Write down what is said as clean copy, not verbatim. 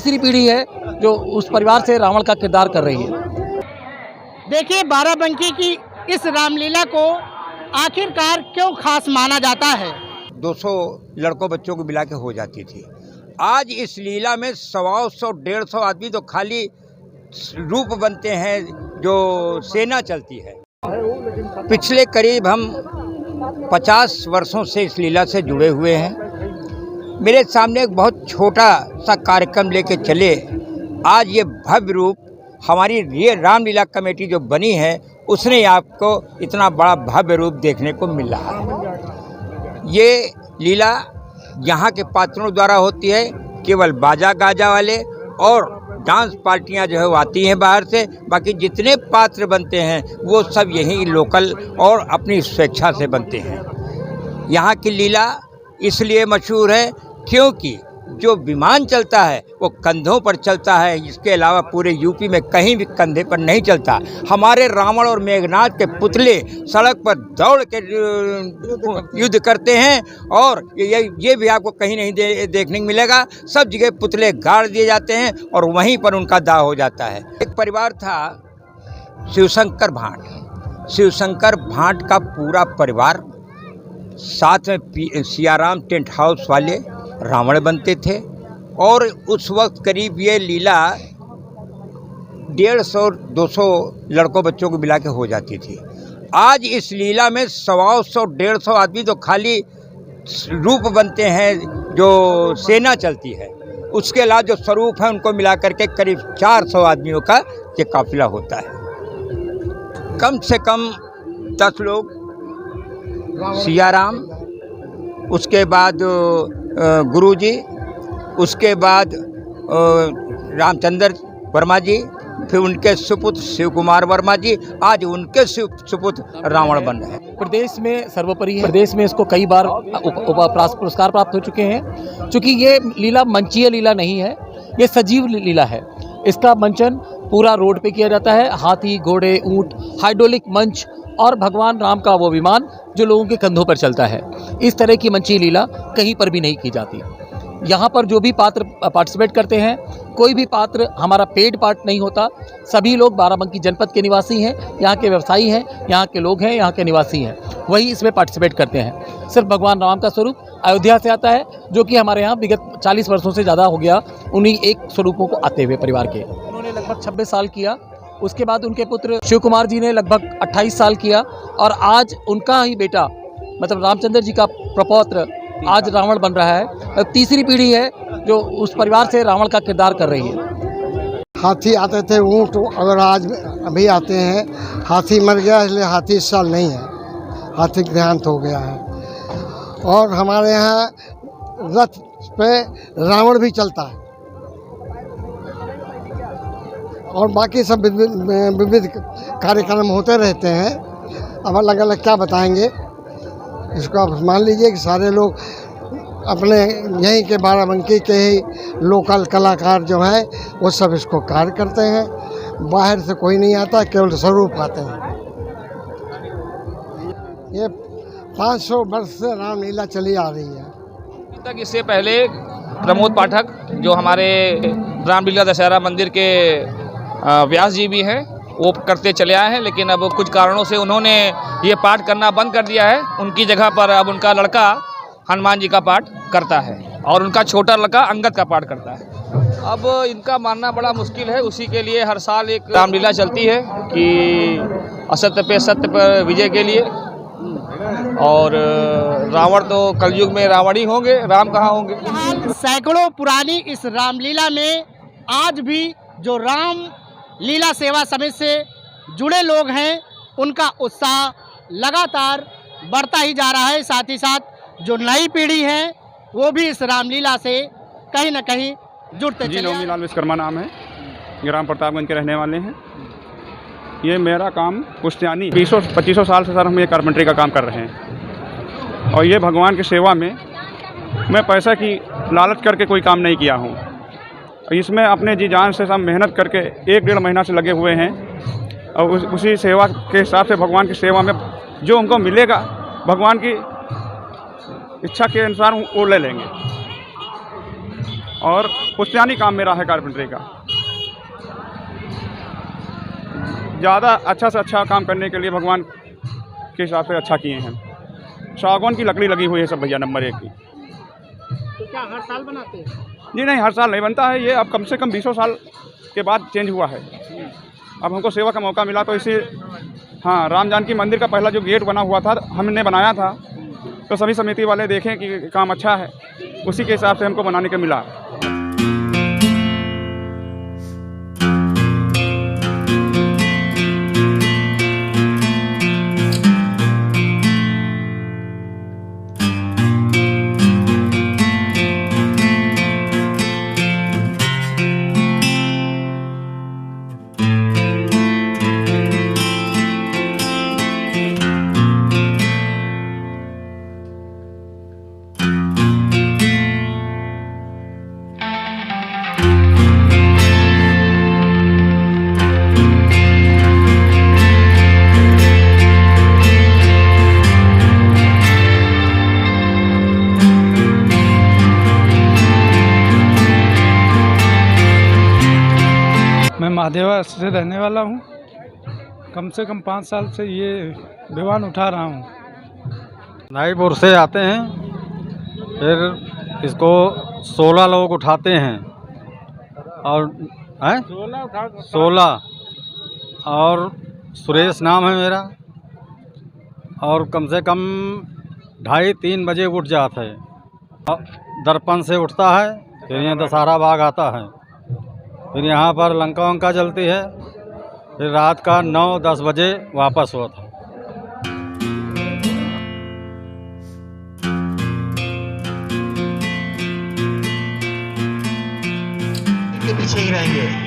तीसरी पीढ़ी है जो उस परिवार से रावण का किरदार कर रही है। देखिए, बाराबंकी की इस रामलीला को आखिरकार क्यों खास माना जाता है। 200 लड़कों बच्चों को मिला के हो जाती थी। आज इस लीला में 100-150 आदमी तो खाली रूप बनते हैं जो सेना चलती है। पिछले करीब हम 50 वर्षों से इस लीला से जुड़े हुए हैं। मेरे सामने एक बहुत छोटा सा कार्यक्रम लेके चले, आज ये भव्य रूप हमारी ये रामलीला कमेटी जो बनी है उसने आपको इतना बड़ा भव्य रूप देखने को मिल रहा है। ये लीला यहाँ के पात्रों द्वारा होती है, केवल बाजा गाजा वाले और डांस पार्टियाँ जो है वो आती हैं बाहर से। बाकी जितने पात्र बनते हैं वो सब यहीं लोकल और अपनी स्वेच्छा से बनते हैं। यहाँ की लीला इसलिए मशहूर है क्योंकि जो विमान चलता है वो कंधों पर चलता है। इसके अलावा पूरे यूपी में कहीं भी कंधे पर नहीं चलता। हमारे रावण और मेघनाथ के पुतले सड़क पर दौड़ के युद्ध करते हैं और ये भी आपको कहीं नहीं देखने को मिलेगा। सब जगह पुतले गाड़ दिए जाते हैं और वहीं पर उनका दाह हो जाता है। एक परिवार था शिवशंकर भाट। शिवशंकर भाट का पूरा परिवार, साथ में सियाराम टेंट हाउस वाले रावण बनते थे और उस वक्त करीब ये लीला 150-200 लड़कों बच्चों को मिला के हो जाती थी। आज इस लीला में 100-150 आदमी तो खाली रूप बनते हैं जो सेना चलती है। उसके अलावा जो स्वरूप है उनको मिला करके करीब 400 आदमियों का ये काफिला होता है। कम से कम 10 लोग सियाराम, उसके बाद गुरुजी, उसके बाद रामचंद्र वर्मा जी, फिर उनके सुपुत्र शिव कुमार वर्मा जी, आज उनके सुपुत्र रावण बन रहे हैं। प्रदेश में सर्वोपरि है। प्रदेश में इसको कई बार पुरस्कार प्राप्त हो चुके हैं। चूँकि ये लीला मंचीय लीला नहीं है, ये सजीव लीला है। इसका मंचन पूरा रोड पे किया जाता है। हाथी, घोड़े, ऊंट, हाइड्रोलिक मंच और भगवान राम का वो विमान जो लोगों के कंधों पर चलता है। इस तरह की मंची लीला कहीं पर भी नहीं की जाती। यहाँ पर जो भी पात्र पार्टिसिपेट करते हैं, कोई भी पात्र हमारा पेड पार्ट नहीं होता। सभी लोग बाराबंकी जनपद के निवासी हैं, यहाँ के व्यवसायी हैं, यहाँ के लोग हैं, यहाँ के निवासी हैं, वही इसमें पार्टिसिपेट करते हैं। सिर्फ भगवान राम का स्वरूप अयोध्या से आता है, जो कि हमारे यहाँ विगत 40 वर्षों से ज़्यादा हो गया उन्हीं एक स्वरूपों को आते हुए परिवार के। उन्होंने लगभग 26 साल किया। उसके बाद उनके पुत्र शिव कुमार जी ने लगभग 28 साल किया और आज उनका ही बेटा मतलब रामचंद्र जी का प्रपौत्र आज रावण बन रहा है। तीसरी पीढ़ी है जो उस परिवार से रावण का किरदार कर रही है। हाथी आते थे, ऊँट अगर आज अभी आते हैं। हाथी मर गया इसलिए हाथी इस साल नहीं है, हाथी देहांत हो गया है। और हमारे यहाँ रथ पे रावण भी चलता है और बाकी सब विविध कार्यक्रम होते रहते हैं। अब अलग अलग क्या बताएंगे, इसको आप मान लीजिए कि सारे लोग अपने यहीं के बाराबंकी के ही लोकल कलाकार जो हैं वो सब इसको कार्य करते हैं। बाहर से कोई नहीं आता, केवल स्वरूप आते हैं। ये 500 वर्ष से रामलीला चली आ रही है। तक इससे पहले प्रमोद पाठक जो हमारे रामलीला दशहरा मंदिर के व्यास जी भी हैं, वो करते चले आए हैं, लेकिन अब कुछ कारणों से उन्होंने ये पाठ करना बंद कर दिया है। उनकी जगह पर अब उनका लड़का हनुमान जी का पाठ करता है और उनका छोटा लड़का अंगद का पाठ करता है। अब इनका मानना बड़ा मुश्किल है। उसी के लिए हर साल एक रामलीला चलती है कि असत्य पे सत्य पर विजय के लिए। और रावण तो कलयुग में रावण ही होंगे, राम कहाँ होंगे। सैकड़ों पुरानी इस रामलीला में आज भी जो राम लीला सेवा समिति से जुड़े लोग हैं उनका उत्साह लगातार बढ़ता ही जा रहा है। साथ ही साथ जो नई पीढ़ी है वो भी इस रामलीला से कहीं न कहीं जुड़ते चले। नवमी लाल विश्वकर्मा नाम है, ग्राम प्रतापगंज के रहने वाले हैं। ये मेरा काम पुश्तैनी 20-25 साल से सर हम ये कारपेंटरी का काम कर रहे हैं और ये भगवान की सेवा में मैं पैसा की लालच करके कोई काम नहीं किया हूँ। इसमें अपने जी जान से सब मेहनत करके 1-1.5 महीना से लगे हुए हैं और उसी सेवा के हिसाब से भगवान की सेवा में जो उनको मिलेगा भगवान की इच्छा के अनुसार वो ले लेंगे। और पुश्तैनी काम मेरा है कारपेंटरी का। ज़्यादा अच्छा से अच्छा काम करने के लिए भगवान के हिसाब से अच्छा किए हैं। सागवान की लकड़ी लगी हुई है सब भैया, नंबर 1 की। तो क्या हर साल बनाते हैं? जी नहीं, हर साल नहीं बनता है ये, अब कम से कम 20 साल के बाद चेंज हुआ है। अब हमको सेवा का मौका मिला तो इसे, हाँ, राम जानकी मंदिर का पहला जो गेट बना हुआ था हमने बनाया था, तो सभी समिति वाले देखें कि काम अच्छा है, उसी के हिसाब से हमको बनाने को मिला। मैं महादेवा से रहने वाला हूँ। कम से कम 5 साल से ये विवान उठा रहा हूँ। नाईपुर से आते हैं, फिर इसको 16 लोग उठाते हैं और 16 और सुरेश नाम है मेरा, और कम से कम 2:30-3 बजे उठ जाता है। दर्पण से उठता है, फिर यहाँ दशहरा बाग आता है, फिर यहाँ पर लंका वंका जलती है, फिर रात का 9-10 बजे वापस होता है। के पीछे ही रहेंगे।